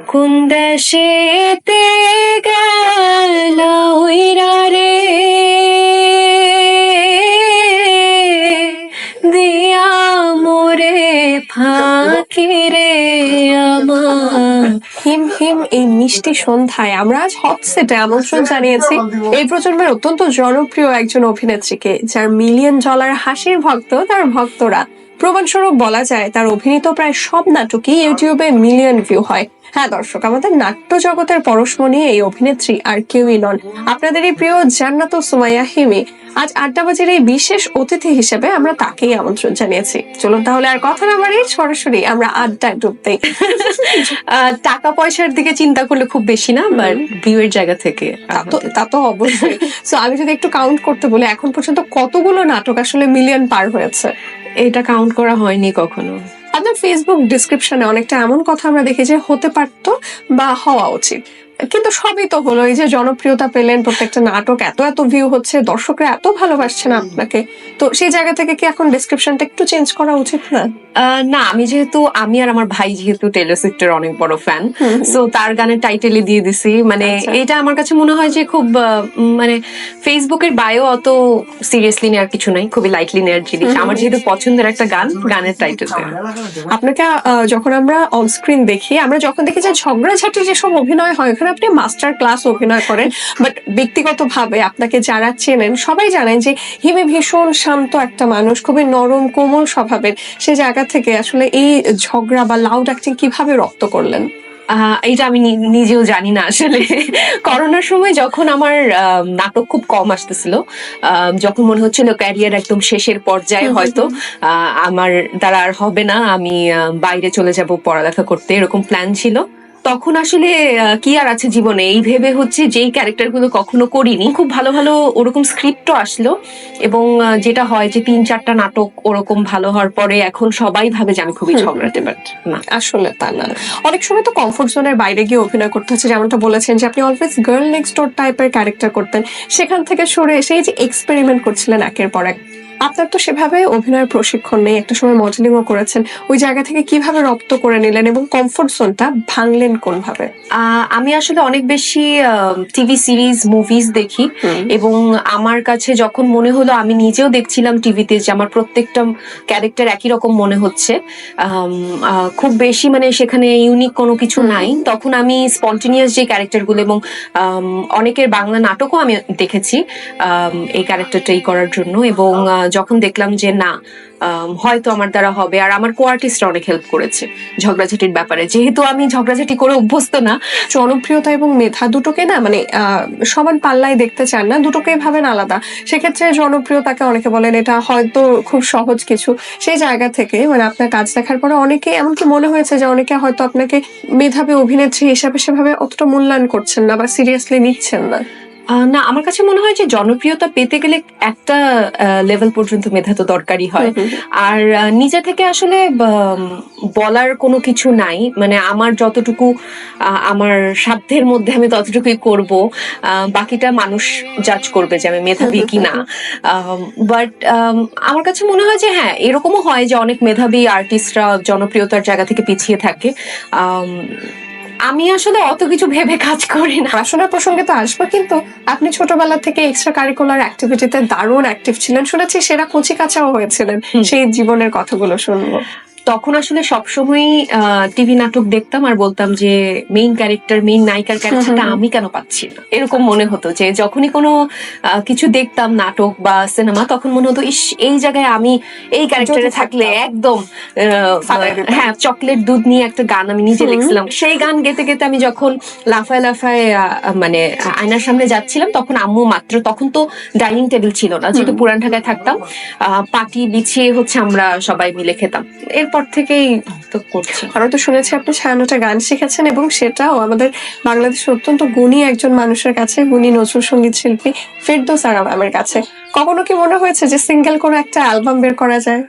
কোন দেশেতে গেলা উইরা রে দিয়া মোরে ফাঁকি রে আমার। হিম হিম এই মিষ্টি সন্ধ্যায় আমরা আজ হট সেটে আমন্ত্রণ জানিয়েছি এই প্রজন্মের অত্যন্ত জনপ্রিয় একজন অভিনেত্রীকে, যার মিলিয়ন ডলার হাসির ভক্ত তার ভক্তরা। প্রমাণস্বরূপ বলা যায় তার অভিনীত প্রায় সব নাটকই ইউটিউবে মিলিয়ন ভিউ হয়। হ্যাঁ দর্শক, আমাদের নাট্য জগতের পরশমণি এই অভিনেত্রী আর কেউই নন, আপনাদের এই প্রিয় জান্নাত সুমাইয়া হিমি। আজ আড্ডাবাজির এই বিশেষ অতিথি হিসেবে আমরা তাকেই আমন্ত্রণ জানিয়েছি। চলুন তাহলে আর কথা না বাড়িয়ে সরাসরি আমরা আড্ডায় ডুব দেই। টাকা পয়সার দিকে চিন্তা করলে খুব বেশি না, বাট ভিউ এর জায়গা থেকে তা তো অবশ্যই। সো আমি যদি একটু কাউন্ট করতে বলি, এখন পর্যন্ত কতগুলো নাটক আসলে মিলিয়ন পার হয়েছে? এটা কাউন্ট করা হয়নি কখনো। আপনার ফেসবুক ডিসক্রিপশনে অনেকটা এমন কথা আমরা দেখি যে হতে পারতো বা হওয়া উচিত, কিন্তু সবই তো হলো। এই যে জনপ্রিয়তা পেলেন, প্রত্যেকটা নাটক এত এত ভিউ হচ্ছে, দর্শকরা এত ভালোবাসছেন আপনাকে, তো সেই জায়গা থেকে কি এখন ডেসক্রিপশনটা একটু চেঞ্জ করা উচিত না? না, আমি আর আমার ভাই যেহেতু টেলর সুইফটের অনেক বড় ফ্যান, সো তার গানের টাইটেলে দিয়ে দিছি। মানে এটা আমার কাছে মনে হয় যে খুব মানে ফেসবুকের বায়ো অত সিরিয়াসলি নেওয়ার কিছু নাই, খুবই লাইটলি নেওয়ার জিনিস। আমার যেহেতু পছন্দের একটা গান, গানের টাইটেল। আপনাকে যখন আমরা অন স্ক্রিন দেখি, আমরা যখন দেখি যে ঝগড়াঝাটি যেসব অভিনয় হয়, ওখানে আপনি মাস্টার ক্লাস অভিনয় করেন, বাট ব্যক্তিগতভাবে আপনাকে যারা চেনেন সবাই জানেন যে হিমি ভীষণ শান্ত একটা মানুষ, খুবই নরম কোমল স্বভাবের। সে জায়গা থেকে আসলে এই ঝগড়া বা লাউড অ্যাক্টিং কিভাবে রপ্ত করলেন? এইটা আমি নিজেও জানি না আসলে। করোনার সময় যখন আমার নাটক খুব কম আসতেছিল, যখন মনে হচ্ছিল ক্যারিয়ার একদম শেষের পর্যায়ে, হয়তো আমার দ্বারা আর হবে না, আমি বাইরে চলে যাব পড়ালেখা করতে, এরকম প্ল্যান ছিল। তখন আসলে কি আর আছে জীবনে, এই ভেবে হচ্ছে যেই ক্যারেক্টার গুলো কখনো করিনি, খুব ভালো ভালো ওরকম স্ক্রিপ্টও আসলো। এবং যেটা হয় যে 3-4টা নাটক ওরকম ভালো হওয়ার পরে এখন সবাই ভাবে যে আমি খুবই ঝগড়াটে, বাট না, আসলে তা না। অনেক সময় তো কমফোর্ট জোনের বাইরে গিয়ে অভিনয় করতে হচ্ছে, যেমনটা বলেছেন যে আপনি অলওয়েজ গার্ল নেক্সট ডোর টাইপের ক্যারেক্টার করতেন, সেখান থেকে সরে এসে এই যে এক্সপেরিমেন্ট করছিলেন একের পর এক। আপনার তো সেভাবে অভিনয়ের প্রশিক্ষণ নেই, একটা সময় মডেলিংও করেছেন, ওই জায়গা থেকে কিভাবে রপ্ত করে নিলেন এবং কমফোর্ট জোনটা ভাঙলেন কোনভাবে? আমি আসলে অনেক বেশি টিভি সিরিজ, মুভিজ দেখি, এবং আমার কাছে যখন মনে হলো, আমি নিজেও দেখছিলাম টিভিতে যে আমার প্রত্যেকটা ক্যারেক্টার একই রকম মনে হচ্ছে, খুব বেশি মানে সেখানে ইউনিক কোনো কিছু নাই, তখন আমি স্পন্টেনিয়াস যে ক্যারেক্টারগুলো, এবং অনেকের বাংলা নাটকও আমি দেখেছি এই ক্যারেক্টারটাই করার জন্য। এবং যখন দেখলাম যে না, হয়তো আমার দ্বারা হবে, আর আমার কো আর্টিস্টরা অনেক হেল্প করেছে ঝগড়াঝাটির ব্যাপারে, যেহেতু আমি ঝগড়াঝাটি করে অভ্যস্ত না। জনপ্রিয়তা এবং মেধা দুটোকে না মানে সমান পাল্লায় দেখতে চান না, দুটোকে ভাবেন আলাদা। সেক্ষেত্রে জনপ্রিয়তাকে অনেকে বলেন এটা হয়তো খুব সহজ কিছু, সেই জায়গা থেকে মানে আপনার কাজ দেখার পরে অনেকে এমনকি মনে হয়েছে যে অনেকে হয়তো আপনাকে মেধাবী অভিনেত্রী হিসাবে সেভাবে অতটা মূল্যায়ন করছেন না বা সিরিয়াসলি নিচ্ছেন না। না, আমার কাছে মনে হয় যে জনপ্রিয়তা পেতে গেলে একটা লেভেল পর্যন্ত মেধা তো দরকারই হয়। আর নিজে থেকে আসলে বলার কোনো কিছু নাই, মানে আমার যতটুকু আমার সাধ্যের মধ্যে আমি ততটুকুই করব, বাকিটা মানুষ জাজ করবে যে আমি মেধাবী কিনা। বাট আমার কাছে মনে হয় যে হ্যাঁ, এরকমও হয় যে অনেক মেধাবী আর্টিস্টরা জনপ্রিয়তার জায়গা থেকে পিছিয়ে থাকে। আমি আসলে অত কিছু ভেবে কাজ করি না। পড়াশোনার প্রসঙ্গে তো আসবো, কিন্তু আপনি ছোটবেলা থেকে এক্সট্রা কারিকুলার অ্যাক্টিভিটিতে দারুণ অ্যাক্টিভ ছিলেন, শুনেছি সেরা কচি কাঁচাও হয়েছিলেন, সেই জীবনের কথাগুলো শুনবো। তখন আসলে সবসময়ই টিভি নাটক দেখতাম আর বলতাম যে মেইন ক্যারেক্টার, মেইন নায়িকার ক্যারেক্টারটা আমি কেন পাচ্ছি না, এরকম মনে হতো। যে যখনই কোনো কিছু দেখতাম নাটক বা সিনেমা, তখন মনে হতো ইস, এই জায়গায় আমি এই ক্যারেক্টারে থাকলে একদম হ্যাঁ, চকলেট দুধ নিয়ে একটা গান আমি নিজে লিখছিলাম। সেই গান গেতে গেতে আমি যখন লাফায় লাফায় মানে আয়নার সামনে যাচ্ছিলাম, তখন আম্মু মাত্র, তখন তো ডাইনিং টেবিল ছিল না, যেহেতু পুরান ঢাকায় থাকতাম, পাটি বিছিয়ে হচ্ছে আমরা সবাই মিলে খেতাম। এরপর থেকেই তো করছি। আমরা তো শুনেছি আপনি ছায়ানটে গান শিখেছেন, এবং সেটাও আমাদের বাংলাদেশের অত্যন্ত গুণী একজন মানুষের কাছে, গুণী নজরুল সঙ্গীত শিল্পী ফেরদৌস আরা ম্যামের কাছে। কখনো কি মনে হয়েছে যে সিঙ্গেল কোনো একটা অ্যালবাম বের করা যায়?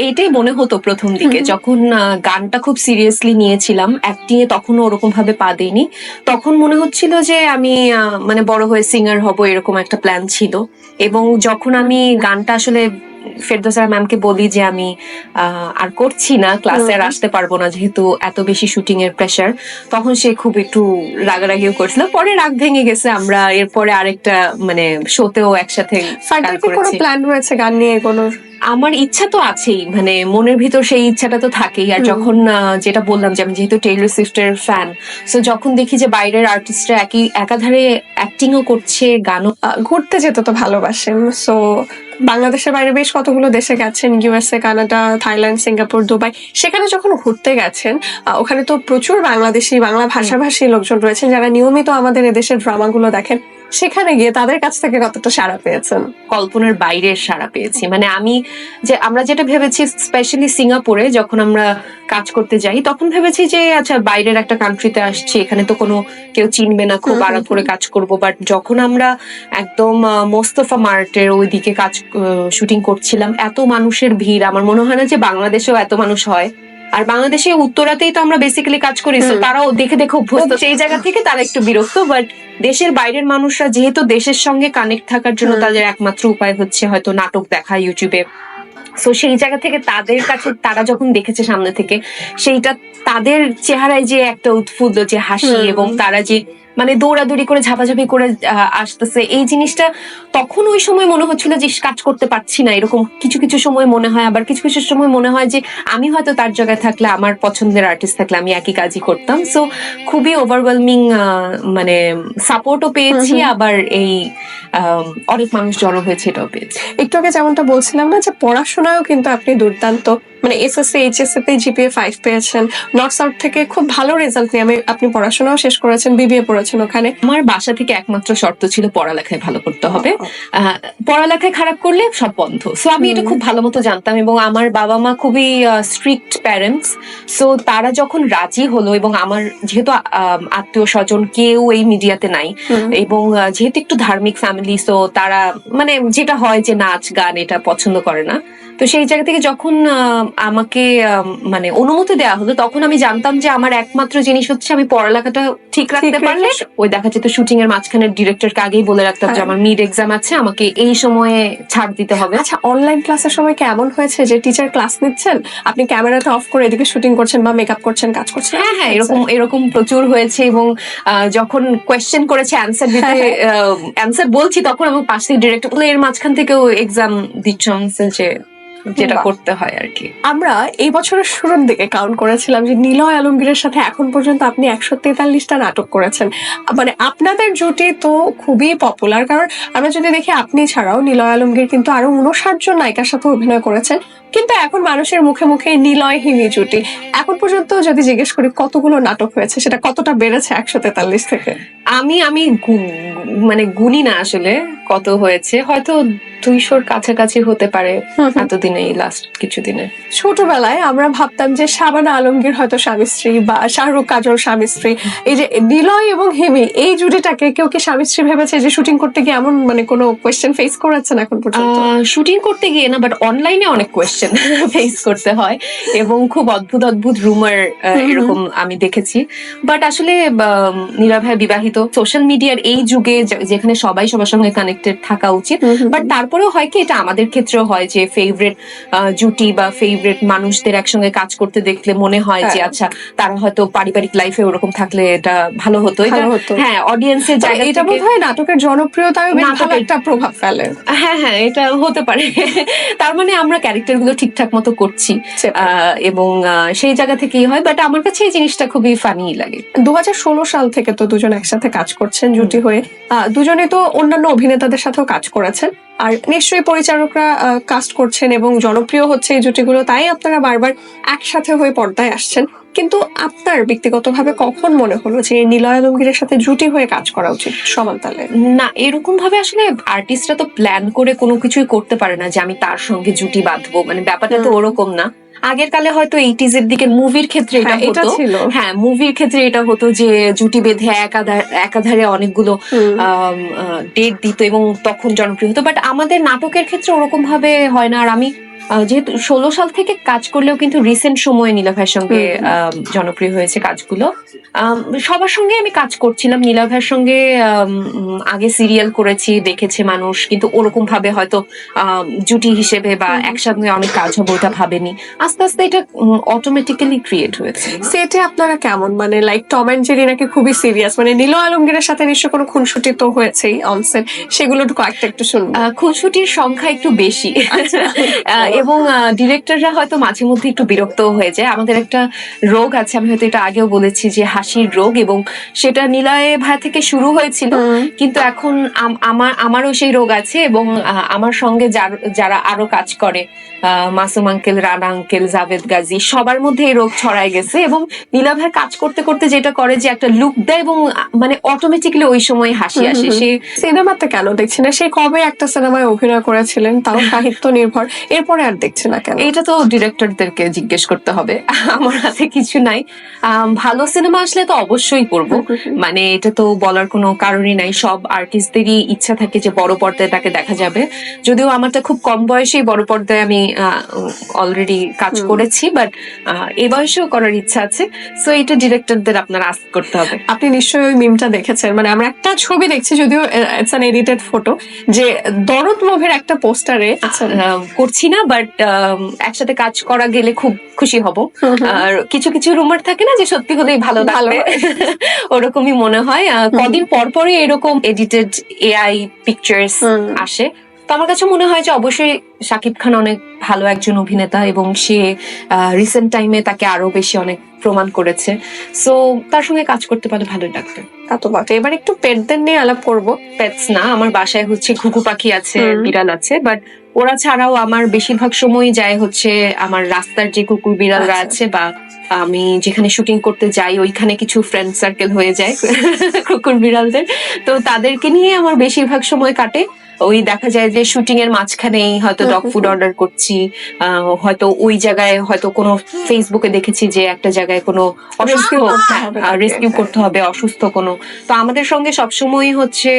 এইটাই মনে হতো প্রথম দিকে, যখন গানটা খুব সিরিয়াসলি নিয়েছিলাম, অ্যাক্টিং এ তখনও ওরকম ভাবে পা দিইনি। তখন মনে হচ্ছিল যে আমি মানে বড় হয়ে সিঙ্গার হব, এরকম একটা প্ল্যান ছিল। এবং যখন আমি গানটা আসলে ফেরদৌসা ম্যামকে বলি যে আমি আর করছি না, ক্লাসে আর আসতে পারবো না যেহেতু এত বেশি শুটিং এর প্রেশার, তখন সে খুব একটু রাগারাগিও করছিল। পরে রাগ ভেঙে গেছে, আমরা এরপরে আরেকটা মানে শোতেও একসাথে ফার্দার কি কোনো করেছি। প্ল্যান রয়েছে গান নিয়ে এগোনোর? আমার ইচ্ছা তো আছেই, মানে মনের ভিতর সেই ইচ্ছাটা তো থাকেই। আর যখন যেটা বললাম যে আমি যেহেতু টেইলর সুইফটের ফ্যান, সো যখন দেখি যে বাইরের আর্টিস্টরা একাধারে অ্যাক্টিংও করছে, গানও। ঘুরতে যেতে তো ভালোবাসেন, সো বাংলাদেশের বাইরে বেশ কতগুলো দেশে গেছেন, USA, Canada, Thailand, Singapore, Dubai. সেখানে যখন ঘুরতে গেছেন, ওখানে তো প্রচুর বাংলাদেশি, বাংলা ভাষাভাষী লোকজন রয়েছেন যারা নিয়মিত আমাদের এদেশের ড্রামাগুলো দেখেন। সেখানে গিয়ে তাদের কাছ থেকে কতটা সাড়া পেয়েছেন? কল্পনার বাইরের সাড়া পেয়েছি। মানে আমরা যেটা ভেবেছি, স্পেশালি সিঙ্গাপুরে যখন আমরা কাজ করতে যাই, তখন ভেবেছি যে আচ্ছা বাইরের একটা কান্ট্রিতে আসছি, এখানে তো কোনো কেউ চিনবে না, খুব আরাম করে কাজ করব। বাট যখন আমরা একদম মোস্তফা মার্টের ওইদিকে শুটিং করছিলাম, এত মানুষের ভিড়, আমার মনে হয় না যে বাংলাদেশেও এত মানুষ হয়। আর বাংলাদেশে উত্তরাতেই তো আমরা বেসিক্যালি কাজ করি, তো তারাও দেখে দেখে অভ্যস্ত, সেই জায়গা থেকে তারা একটু বিরক্ত। বাট দেশের বাইরের মানুষরা যেহেতু দেশের সঙ্গে কানেক্ট থাকার জন্য তাদের একমাত্র উপায় হচ্ছে হয়তো নাটক দেখা ইউটিউবে, সো সেই জায়গা থেকে তাদের কাছে তারা যখন দেখেছে সামনে থেকে, সেইটা তাদের চেহারায় যে একটা উৎফুল্ল যে হাসি, এবং তারা যে মানে দৌড়াদৌড়ি করে ঝাপাঝাপি করে আসতেছে, এই জিনিসটা তখন ওই সময় মনে হচ্ছিল যে কাজ করতে পারছি না, এরকম কিছু কিছু সময় মনে হয়। আবার কিছু কিছু সময় মনে হয় যে আমি হয়তো তার জায়গায় থাকলে, আমার পছন্দের আর্টিস্ট থাকলে আমি একই কাজই করতাম। সো খুবই ওভারওয়েলমিং মানে সাপোর্টও পেয়েছি, আবার এই অনেক মানুষ জড়ো হয়েছে এটাও পেয়েছি। একটু আগে যেমনটা বলছিলাম না, যে পড়াশোনায়ও কিন্তু আপনি দুর্দান্ত, মানে এসএসসি এইচএসসি তে জিপিএ 5 পেয়েছেন, নর্থ সাউথ থেকে খুব ভালো রেজাল্ট নিয়ে আপনি পড়াশোনাও শেষ করেছেন, বিবিএ পড়েছেন ওখানে। আমার বাসা থেকে একমাত্র শর্ত ছিল পড়ালেখায় ভালো করতে হবে, পড়ালেখায় খারাপ করলে সব বন্ধ। সো আমি এটা খুব ভালো মতো জানতাম, এবং আমার বাবা মা খুবই স্ট্রিক্ট প্যারেন্টস। সো তারা যখন রাজি হলো, এবং আমার যেহেতু আত্মীয় স্বজন কেউ এই মিডিয়াতে নাই, এবং যেহেতু একটু ধার্মিক ফ্যামিলি, সো তারা মানে যেটা হয় যে নাচ গান এটা পছন্দ করে না, তো সেই জায়গা থেকে যখন আমাকে মানে অনুমতি দেওয়া হলো, তখন আমি জানতাম যে আমার একমাত্র জিনিস হচ্ছে আমি পড়ালেখাটা ঠিক রাখতে পারলে, ওই দেখা যেত শুটিং এর মাঝখানে ডিরেক্টরকে আগেই বলে রাখতাম যে আমার মিড এক্সাম আছে, আমাকে এই সময়ে ছাড় দিতে হবে। আচ্ছা, অনলাইন ক্লাসের সময় কি এমন হয়েছে যে টিচার ক্লাস নিচ্ছেন, আপনি ক্যামেরাটা অফ করে এদিকে শুটিং করছেন বা মেকআপ করছেন, কাজ করছেন? হ্যাঁ হ্যাঁ, এরকম প্রচুর হয়েছে। এবং যখন কোয়েশ্চেন করেছে অ্যান্সার দিতে, অ্যান্সার বলছি, তখন আমার পাশ থেকে ডিরেক্টর বলে এর মাঝখান থেকেও এক্সাম দিচ্ছ, যে যেটা করতে হয় আর কি। আমরা এই বছরের শুরুর দিকে কাউন্ট করেছিলাম যে নিলয় আলমগীরের সাথে এখন পর্যন্ত আপনি 143টা নাটক করেছেন। মানে আপনাদের জুটি তো খুবই পপুলার, কারণ আমরা যদি দেখি আপনি ছাড়াও নিলয় আলমগীর কিন্তু আরো 59 জন নায়িকার সাথে অভিনয় করেছেন। কিন্তু এখন মানুষের মুখে মুখে নিলয় হিমি জুটি। এখন পর্যন্ত যদি জিজ্ঞেস করি কতগুলো নাটক হয়েছে, সেটা কতটা বেড়েছে 143 থেকে? আমি মানে গুনি না আসলে কত হয়েছে, হয়তো 200-র কাছাকাছি হতে পারে এতদিনে, এই লাস্ট কিছুদিনে। ছোটবেলায় আমরা ভাবতাম যে শাবানা আলমগীর হয়তো স্বামী স্ত্রী, বা শাহরুখ কাজল স্বামী স্ত্রী। এই যে নিলয় এবং হিমি, এই জুটিটাকে কেউ কি স্বামী স্ত্রী ভেবেছে? যে শুটিং করতে গিয়ে এমন মানে কোনো কোয়েশ্চেন ফেস করেছেন এখন পর্যন্ত? শুটিং করতে গিয়ে না, বাট অনলাইনে অনেক কোয়েশ্চেন ফেস করতে হয়, এবং খুব অদ্ভুত অদ্ভুত রুমার এরকম আমি দেখেছি। বাট আসলে নীরা ভাই বিবাহিত, সোশ্যাল মিডিয়ার এই যুগে যেখানে সবাই সবার সঙ্গে কানেক্টেড থাকা উচিত। বাট তারপরেও হয় কি, এটা আমাদের ক্ষেত্রেও হয় যে ফেভারিট জুটি বা ফেভারিট মানুষদের একসঙ্গে কাজ করতে দেখলে মনে হয় যে আচ্ছা তারা হয়তো পারিবারিক লাইফে ওরকম থাকলে এটা ভালো হতো। হ্যাঁ, অডিয়েন্সের জায়গা এটা বোধহয় নাটকের জনপ্রিয়তায় ভালো একটা প্রভাব ফেলে। হ্যাঁ হ্যাঁ, এটা হতে পারে। তার মানে আমরা ক্যারেক্টার গুলো ঠিকঠাক মতো করছি, এবং সেই জায়গা থেকেই হয়। বাট আমার কাছে এই জিনিসটা খুবই ফানি লাগে। 2016 সাল থেকে তো দুজন একসাথে কাজ করছেন জুটি হয়ে। দুজনে তো অন্যান্য অভিনেতাদের সাথেও কাজ করেছেন, আর নিশ্চয়ই পরিচালকরা কাস্ট করছেন এবং জনপ্রিয় হচ্ছে এই জুটিগুলো, তাই আপনারা বারবার একসাথে হয়ে পর্দায় আসছেন। কিন্তু আপনার ব্যক্তিগতভাবে কখন মনে হলো যে নিলয় আলমগীরের সাথে জুটি হয়ে কাজ করা উচিত সমান তালে? না, এরকম ভাবে আসলে আর্টিস্টরা তো প্ল্যান করে কোনো কিছুই করতে পারে না যে আমি তার সঙ্গে জুটি বাঁধবো, মানে ব্যাপারটা তো ওরকম না। আগের কালে হয়তো 80s এর দিকে মুভির ক্ষেত্রে এটা ছিল। হ্যাঁ, মুভির ক্ষেত্রে এটা হতো যে জুটি বেঁধে একাধারে অনেকগুলো ডেট দিত, এবং তখন জনপ্রিয় হতো। বাট আমাদের নাটকের ক্ষেত্রে ওরকম ভাবে হয় না। আর আমি যেহেতু 16 সাল থেকে কাজ করলেও কিন্তু রিসেন্ট সময়ে নীলা ভাইয়ের সঙ্গে জনপ্রিয় হয়েছে কাজগুলো। আম, সবার সঙ্গে আমি কাজ করছিলাম। নীলা ভাইয়ের সঙ্গে আগে সিরিয়াল করেছি, দেখেছে মানুষ, কিন্তু ওরকম ভাবে হয়তো জুটি হিসেবে বা একসঙ্গে অনেক কাজ হবে ওটা ভাবেনি। আস্তে আস্তে এটা অটোমেটিক্যালি ক্রিয়েট হয়েছে। সেটে আপনারা কেমন, মানে লাইক টম অ্যান্ড জেরি নাকি খুবই সিরিয়াস, মানে নীল আলমগীরের সাথে নিশ্চয় কোনো খুনসুটি তো হয়েছেই অনসেট, সেগুলো কয়েকটা একটু শুনবো। খুনসুটির সংখ্যা একটু বেশি এবং ডিরেক্টররা হয়তো মাঝে মধ্যে একটু বিরক্ত হয়ে যায়। আমাদের একটা রোগ আছে, আমি হয়তো এটা আগেও বলেছি, যে হাসির রোগ, এবং সেটা নিলয় ভাই থেকে শুরু হয়েছিল, কিন্তু এখন আমারও সেই রোগ আছে। এবং আমার সঙ্গে যারা আরো কাজ করে, মাসুম আঙ্কেল, রানা আঙ্কেল, জাভেদ গাজী, সবার মধ্যে এই রোগ ছড়ায় গেছে। এবং নীলা ভাই কাজ করতে করতে যেটা করে, যে একটা লুক দেয় এবং মানে অটোমেটিক্যালি ওই সময় হাসি আসে। সে সিনেমাতে কেন দেখছি না? সে কবে একটা সিনেমায় অভিনয় করেছিলেন, তাও সাহিত্য নির্ভর, এরপরে আর দেখছি না কেন? এটা তো ডিরেক্টরদেরকে জিজ্ঞেস করতে হবে, আমার হাতে কিছু নাই। ভালো সিনেমা আসলে তো অবশ্যই করব, মানে এটা তো বলার কোনো কারণই নাই। সব আর্টিস্টদেরই ইচ্ছা থাকে যে বড় পর্দায় তাকে দেখা যাবে। যদিও আমারটা খুব কম বয়সেই বড় পর্দায় আমি অলরেডি কাজ করেছি, বাট এই বয়সেও করার ইচ্ছা আছে। সো এটা ডিরেক্টরদের আপনার আস্ক করতে হবে। আপনি নিশ্চয়ই ওই মিমটা দেখেছেন, মানে আমরা একটা ছবি দেখছি, যদিও ইটস অ্যান এডিটেড ফটো, যে দরদ মুভির একটা পোস্টারে করছি না, বাট একসাথে কাজ করা গেলে খুব খুশি হব। আর কিছু কিছু রুমার থাকে না যে সত্যি হলেই ভালো লাগবে, ওরকমই মনে হয়। কদিন পর পরই এরকম এডিটেড এআই পিকচার্স আসে। তো আমার কাছে মনে হয় যে অবশ্যই শাকিব খান অনেক ভালো একজন অভিনেতা, এবং সে রিসেন্ট টাইমে তাকে আরো বেশি অনেক প্রমাণ করেছে। সো তার সঙ্গে কাজ করতে পারলে ভালোই লাগবে। তা তো বটে। এবার একটু পেটদের নিয়ে আলাপ করব। পেটস না, আমার বাসায় হচ্ছে ঘুঘু পাখি আছে, বিড়াল আছে, বাট ওরা ছাড়াও আমার বেশিরভাগ সময় যায় হচ্ছে আমার রাস্তার যে কুকুর বিড়ালরা আছে, বা আমি যেখানে শুটিং করতে যাই ওইখানে কিছু ফ্রেন্ড সার্কেল হয়ে যায় কুকুর বিড়ালদের। তো তাদেরকে নিয়ে আমার বেশিরভাগ সময় কাটে। ওই দেখা যায় যে শুটিং এর মাঝখানেই হয়তো ডগ ফুড অর্ডার করছি, হয়তো ওই জায়গায় হয়তো কোনো ফেসবুকে দেখেছি যে একটা জায়গায় কোনো অসুস্থ, রেস্কিউ করতে হবে অসুস্থ কোনো। তো আমাদের সঙ্গে সবসময় হচ্ছে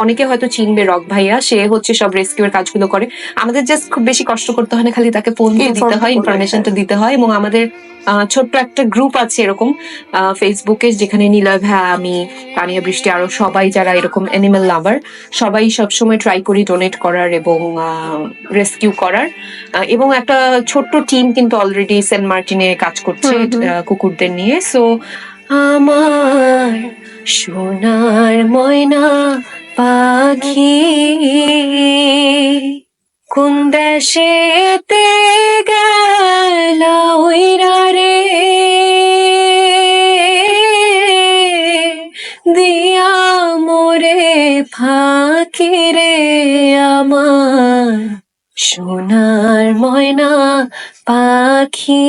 অনেকে হয়তো চিনবে রক ভাইয়া, সে হচ্ছে সব রেস্কিউ এর কাজগুলো করে। আমাদের জাস্ট খুব বেশি কষ্ট করতে হয় না, খালি তাকে ফোন দিতে হয়, ইনফরমেশনটা দিতে হয়। এবং আমাদের ছোট্ট একটা গ্রুপ আছে এরকম ফেসবুকে, যেখানে নিলয় ভাই, আমি, তানিয়া বৃষ্টি, আরো সবাই যারা এরকম অ্যানিমাল লাভার, সবাই সবসময় ট্রাই করি ডোনেট করার এবং রেস্কিউ করার। এবং একটা ছোট্ট টিম কিন্তু অলরেডি সেন্ট মার্টিনে কাজ করছে কুকুরদের নিয়ে। সো আমার সোনার ময়না পাখি কোন দেশেতে গেলা উইরা রে, দিয়া মোরে ফাঁকি রে, আমার সোনার ময়না পাখি।